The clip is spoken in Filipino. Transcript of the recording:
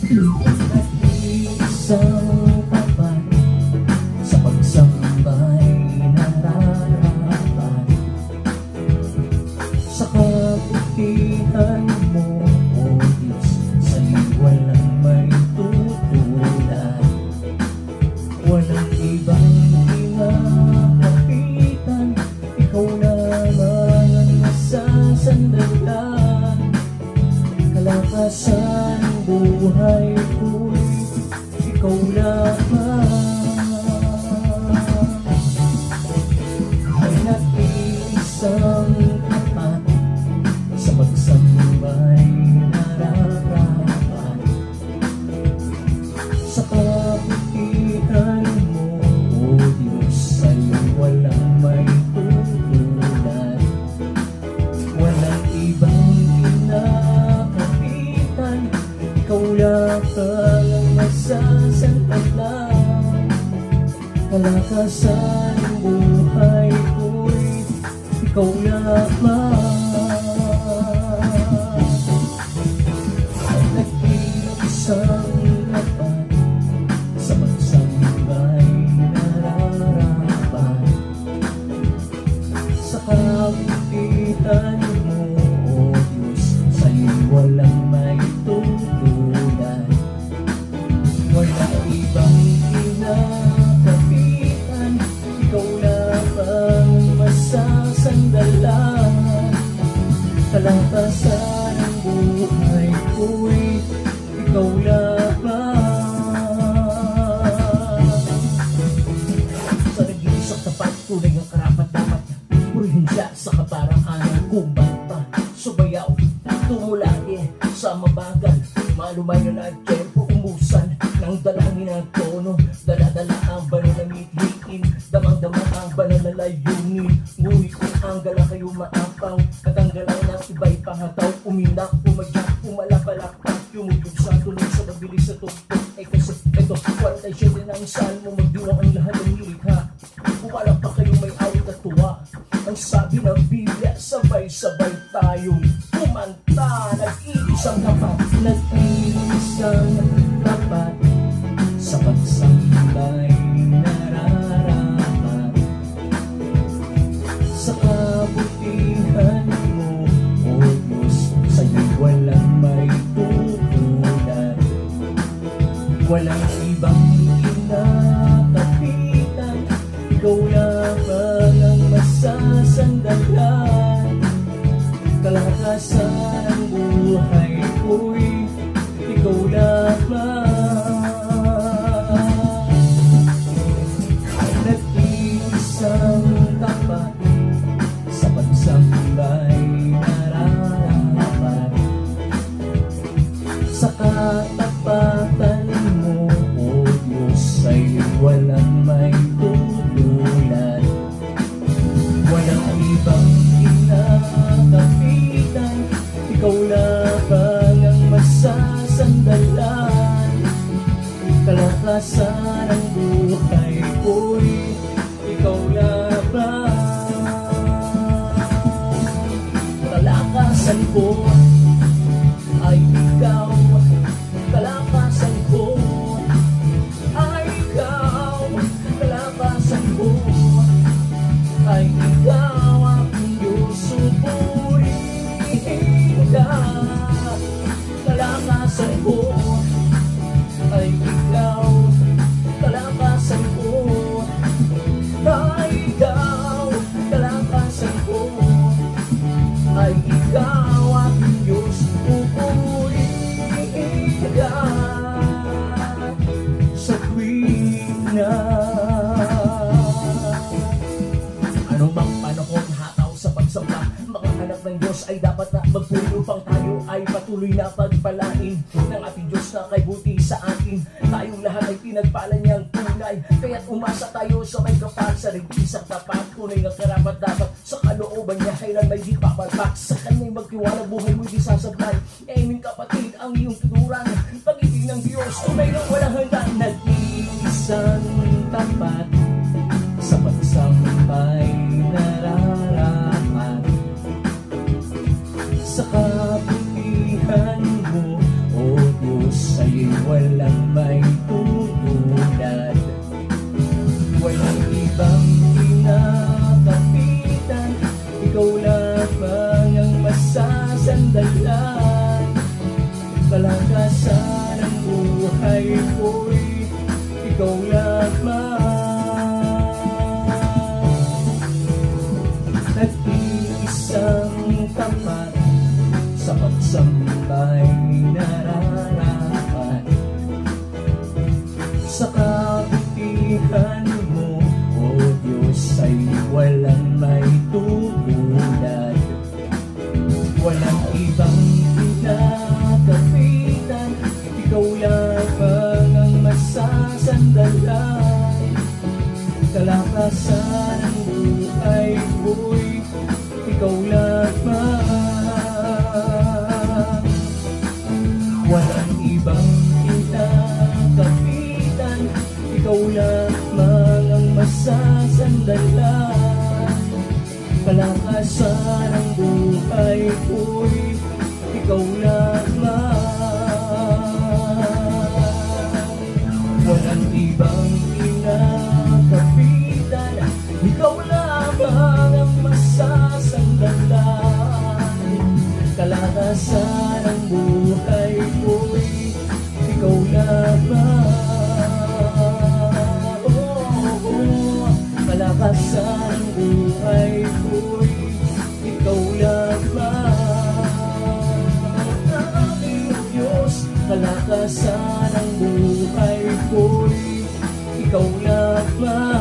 Isang tapat sa pagsambay nararapat sa kabutihan mo, O Diyos, sa'yo walang may tutulad. Walang ibang kinakapitan, ikaw lamang ang nasasandalan. Kalakasan ng buhay ko'y ikaw lamang. Ay nag-iisang tapat sa pagsambay nararapat sa kabutihan mo, O Diyos, sa'yo walang may tutulad. Walang ibang kinakapitan, ikaw lamang ang masasandalan. Kalakasan ng buhay ko'y ikaw lamang. Ay nag-iisang tapat sa pagsambay nararapat sa kabutihan mo, O Diyos, sa'yo walang may tutulad. Walang ibang kinakapitan, ikaw lamang ang masasandalan. Kalakasan ng buhay ko'y ikaw lamang. Sa nag-iisang tapat, tunay ang karapat-dapat, purihin siya sa kaparang-anang kumbanta. Sumayaw, tumulagi sa mabagal, malumay na nagtempo, umusan ng dalangin ng tono. Dala-dala ang banal na mithiin, damang-dama ang banal na layunin. Ngunit kung ang gala kayo maapaw, katanggalan ng iba'y pahataw. Uminak, umadyak, umalapalakpak, yumugtog sa tuloy sa mabilis sa tugtog. Eh kasi ito, 47 ng salmo, magdiwang ang lahat ng nilikha. Umalak pa kayo may awit at tuwa. Ang sabi ng Biblia, sabay-sabay tayong kumanta. Nag-iisang tapat, nag-iisang tapat sa pagsambay nararapat sa kabutihan mo, O Diyos, sa'yo walang may tutulad. Walang ibang kinakapitan, ikaw lamang ang masasandalan. Kalakasan ng buhay ko'y ikaw lamang. Nag-iisang tapat sa pagsambay nararapat sa katapatan mo, O Diyos, sa'yo walang may tutulad. Walang ibang kinakapitan, ikaw lamang ang masasandalan. Kalakasan ng buhay ko'y ikaw lamang. Kalakasan ko ay ikaw, kalakasan ko ay ikaw, kalakasan ko ay ikaw, aking Diyos, supurihin ka. Kalakasan ko ay ikaw, kalakasan ko ay ikaw, kalakasan ko ay ikaw, aking Diyos, pupurihin ka. Sa tuwing na anong bang panahon hataw sa pagsamba, mga anak ng Diyos ay dapat na magpuri upang tayo ay patuloy na pagpalain ng ating Diyos na kay buti sa atin. Tayong lahat ay pinagpala niyang tunay, kaya't umasa tayo sa may kapal. Sa nag-iisang tapat, tunay ng karapat dapat sa kalooban niya, kailan may di papalpak. Sa kanya'y magtiwala, buhay mo'y di sasablay. Amen kapatid, ang iyong tuturan, pag-ibig ng Diyos, tunay ng walang hanggan. Nag-iisang tapat sa pagsambay nararapat sa kabutihan mo, O Diyos, sa'yo'y kalakasan ng buhay ko'y ikaw lamang. Nag-iisang tapat sa pagsambay nararapat sa kabutihan mo, O Diyos, ay walang may tutulad. Walang ibang pinakapitan, ikaw lamang ang masasandalan. Kalakasan ng buhay ko'y ikaw lamang. Walang ibang pinakapitan, ikaw lamang ang masasandalan. Kalakasan ng buhay ko'y ikaw lamang. Walang ibang pinakapitan, ikaw lamang ang masasandalan. Kalakasan ng buhay ko'y ikaw lamang. Kalakasan ng buhay ko'y ikaw lamang. Aming Diyos, kalakasan ng buhay ko'y ikaw lamang.